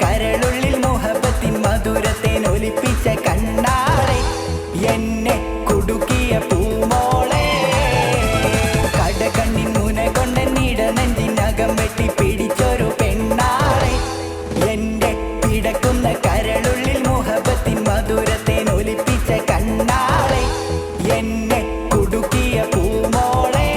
കരളുള്ളിൽ മുഹബത്തിൻ മധുരത്തെ ഒലിപ്പിച്ച കണ്ണാളെ എന്നെ കുടുക്കിയ പൂമോളെ കടകണ്ണിൻ മുന കൊണ്ടെന്നിട നെഞ്ചിനകം വെട്ടി പിടിച്ചൊരു പെണ്ണാളെ എന്റെ പിടക്കുന്ന കരളുള്ളിൽ മുഹബത്തിൻ മധുരത്തെ ഒലിപ്പിച്ച കണ്ണാളെ എന്നെ കുടുക്കിയ പൂമോളെ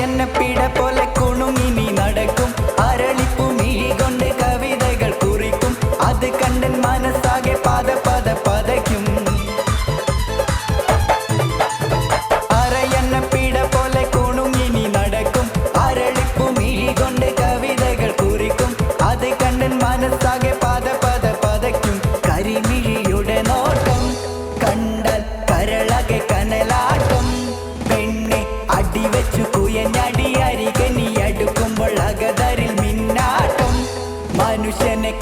എന്നെ പിട പോലെ കുണുങ്ങി നീ നടക്കും അരളിപ്പു മിഴി കൊണ്ട് കവിതകൾ കുറിക്കും അത് കണ്ടൻ മനസ്സാകെ പത പത പതയ്ക്കും എന്നെ പിട പോലെ കുണുങ്ങി നീ നടക്കും അരളിപ്പു മിഴി കൊണ്ട് കവിതകൾ കുറിക്കും അത് കണ്ടൻ മനസ്സാകെ പത പത പതയ്ക്കും കരിമിഴിയുടെ നോട്ടം കണ്ടാൽ കരളകെ കനലാട്ടം പെണ്ണെ അടിവെച്ചു കുയഞ്ഞടി അരികെ നീ അടുക്കുമ്പോൾ അകതരിൽ മിന്നാട്ടം മനുഷ്യനെ